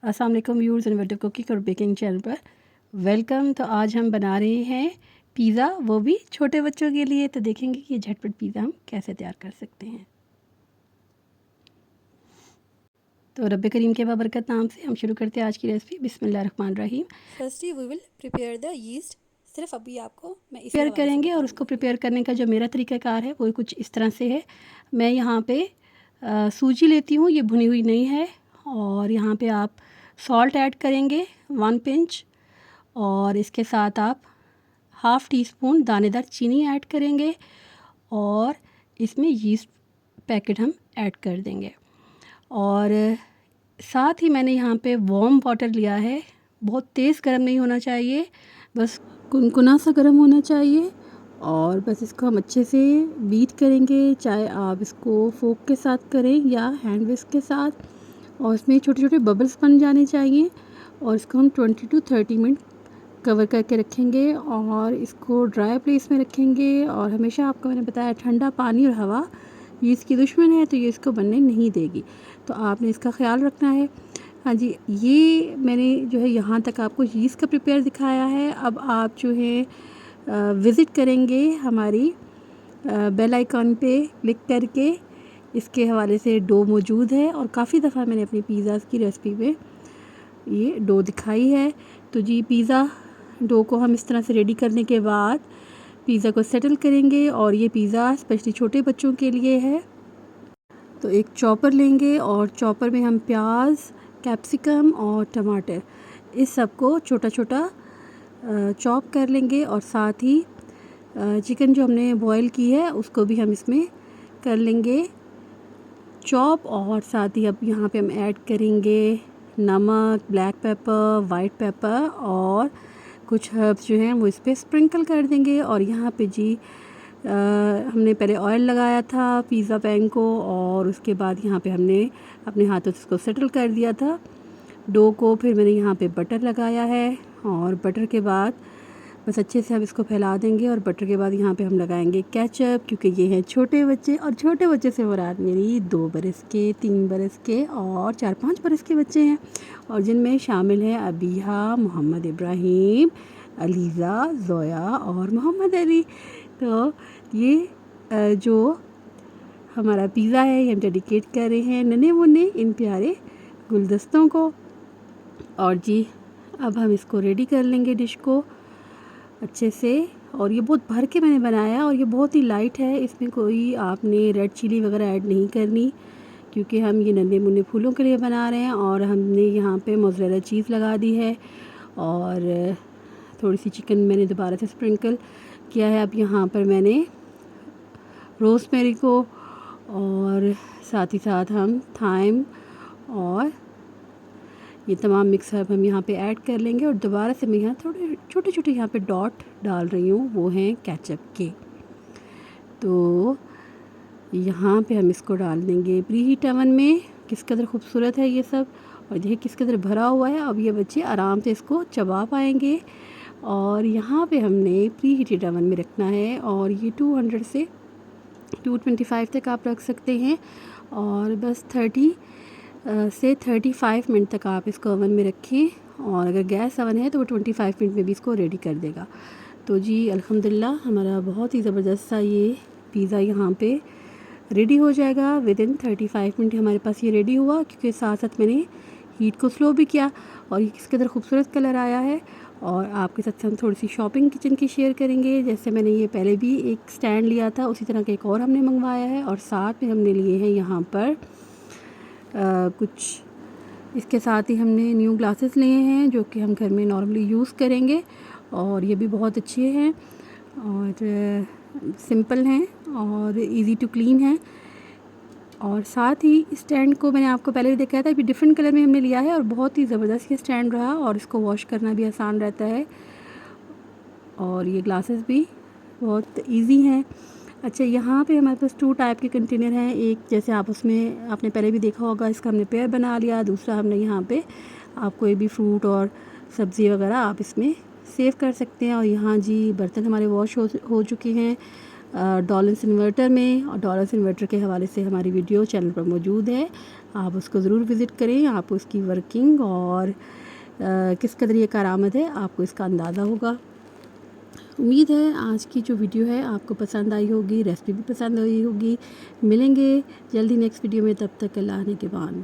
अस्सलाम वालेकुम viewers innovative cooking और बेकिंग चैनल पर वेलकम। तो आज हम बना रहे हैं पिज़्ज़ा, वो भी छोटे बच्चों के लिए। तो देखेंगे कि ये झटपट पिज़्ज़ा हम कैसे तैयार कर सकते हैं। तो रब करीम के बाबरकत नाम से हम शुरू करते हैं आज की रेसिपी। बिस्मिल्लाहिर्रहमानिर्रहीम। Firstly we will prepare the yeast. सिर्फ अभी आपको मैं इसी प्रिपेयर हवाले से करेंगे और उसको बताऊंगी। प्रिपेयर करने का जो मेरा तरीक़ाकार है वो कुछ इस तरह से है। मैं यहाँ पे सूजी लेती हूँ, ये भुनी हुई नहीं है। और यहाँ पे आप सॉल्ट ऐड करेंगे 1 पिंच, और इसके साथ आप हाफ़ टी स्पून दानेदार चीनी ऐड करेंगे और इसमें यीस्ट पैकेट हम ऐड कर देंगे। और साथ ही मैंने यहाँ पे वार्म वाटर लिया है। बहुत तेज़ गर्म नहीं होना चाहिए, बस कुनकुना सा गर्म होना चाहिए। और बस इसको हम अच्छे से बीट करेंगे, चाहे आप इसको फोक के साथ करें या हैंड विस्क के साथ। और इसमें छोटे छोटे बबल्स बन जाने चाहिए। और इसको हम 20 to 30 मिनट कवर करके रखेंगे और इसको ड्राई प्लेस में रखेंगे। और हमेशा आपको मैंने बताया, ठंडा पानी और हवा ये इसकी दुश्मन है, तो ये इसको बनने नहीं देगी, तो आपने इसका ख्याल रखना है। हाँ जी, ये मैंने जो है यहाँ तक आपको यीस्ट का प्रिपेयर दिखाया है। अब आप जो है विज़िट करेंगे हमारी बेल आइकॉन पे क्लिक करके। इसके हवाले से डो मौजूद है और काफ़ी दफ़ा मैंने अपनी पिज़्ज़ाज़ की रेसिपी में ये डो दिखाई है। तो जी, पिज़्ज़ा डो को हम इस तरह से रेडी करने के बाद पिज़्ज़ा को सेटल करेंगे। और ये पिज़्ज़ा स्पेशली छोटे बच्चों के लिए है। तो एक चॉपर लेंगे और चॉपर में हम प्याज, कैप्सिकम और टमाटर इस सब को छोटा छोटा चॉप कर लेंगे। और साथ ही चिकन जो हमने बॉईल की है उसको भी हम इसमें कर लेंगे चॉप। और साथ ही अब यहाँ पे हम ऐड करेंगे नमक, ब्लैक पेपर, वाइट पेपर और कुछ हर्ब्स जो हैं वो इस पर स्प्रिंकल कर देंगे। और यहाँ पे जी हमने पहले ऑयल लगाया था पिज़्ज़ा पैन को, और उसके बाद यहाँ पे हमने अपने हाथों से इसको सेटल कर दिया था डो को। फिर मैंने यहाँ पे बटर लगाया है और बटर के बाद बस अच्छे से हम इसको फैला देंगे। और बटर के बाद यहाँ पे हम लगाएंगे केचप, क्योंकि ये हैं छोटे बच्चे। और छोटे बच्चे से मुराद मेरी 2 बरस के, 3 बरस के और 4-5 बरस के बच्चे हैं, और जिनमें शामिल हैं अबीहा, मोहम्मद इब्राहिम, अलीज़ा, ज़ोया और मोहम्मद अली। तो ये जो हमारा पिज़्ज़ा है ये हम डेडिकेट कर रहे हैं नन्हे मुन्ने इन प्यारे गुलदस्तों को। और जी, अब हम इसको रेडी कर लेंगे डिश को अच्छे से। और ये बहुत भर के मैंने बनाया और ये बहुत ही लाइट है, इसमें कोई आपने रेड चिली वगैरह ऐड नहीं करनी, क्योंकि हम ये नन्हे मुन्ने फूलों के लिए बना रहे हैं। और हमने यहाँ पे मोज़रेला चीज़ लगा दी है और थोड़ी सी चिकन मैंने दोबारा से स्प्रिंकल किया है। अब यहाँ पर मैंने रोज़मेरी को और साथ ही साथ हम थाइम और ये तमाम मिक्स हर्ब हम यहाँ पे ऐड कर लेंगे। और दोबारा से मैं यहाँ थोड़े छोटे छोटे यहाँ पे डॉट डाल रही हूँ, वो हैं केचप के। तो यहाँ पे हम इसको डाल देंगे प्री हीट ओवन में। किस कदर खूबसूरत है ये सब, और देखिए किस कदर भरा हुआ है। अब ये बच्चे आराम से इसको चबा पाएंगे। और यहाँ पे हमने प्री हीटेड ओवन में रखना है, और ये 200 से 225 तक आप रख सकते हैं। और बस 30 से 35 मिनट तक आप इसको ओवन में रखें। और अगर गैस ओवन है तो वो 25 मिनट में भी इसको रेडी कर देगा। तो जी अल्हम्दुलिल्लाह हमारा बहुत ही ज़बरदस्त सा ये पिज़्ज़ा यहाँ पे रेडी हो जाएगा। विदिन 35 मिनट हमारे पास ये रेडी हुआ, क्योंकि साथ साथ मैंने हीट को स्लो भी किया। और ये किस कदर खूबसूरत कलर आया है। और आपके साथ हम थोड़ी सी शॉपिंग किचन की शेयर करेंगे। जैसे मैंने ये पहले भी एक स्टैंड लिया था, उसी तरह का एक और हमने मंगवाया है। और साथ में हमने लिए हैं यहाँ पर कुछ इसके साथ ही हमने न्यू ग्लासेस लिए हैं, जो कि हम घर में नॉर्मली यूज़ करेंगे। और ये भी बहुत अच्छे हैं और सिंपल हैं और इजी टू क्लीन हैं। और साथ ही स्टैंड को मैंने आपको पहले भी दिखाया था, अभी डिफरेंट कलर में हमने लिया है और बहुत ही ज़बरदस्त ये स्टैंड रहा, और इसको वॉश करना भी आसान रहता है। और ये ग्लासेस भी बहुत इजी हैं। अच्छा, यहाँ पे हमारे पास 2 टाइप के कंटेनर हैं। एक जैसे आप उसमें आपने पहले भी देखा होगा, इसका हमने पेयर बना लिया। दूसरा हमने यहाँ पे आप कोई भी फ्रूट और सब्ज़ी वगैरह आप इसमें सेव कर सकते हैं। और यहाँ जी बर्तन हमारे वॉश हो चुके हैं डॉलर्स इन्वर्टर में। और डॉलर्स इन्वर्टर के हवाले से हमारी वीडियो चैनल पर मौजूद है, आप उसको ज़रूर विज़िट करें। आप उसकी वर्किंग और किस कदर ये कारआमद है आपको इसका अंदाज़ा होगा। उम्मीद है आज की जो वीडियो है आपको पसंद आई होगी, रेसिपी भी पसंद आई होगी। मिलेंगे जल्दी नेक्स्ट वीडियो में, तब तक अल्लाह ने के बाद।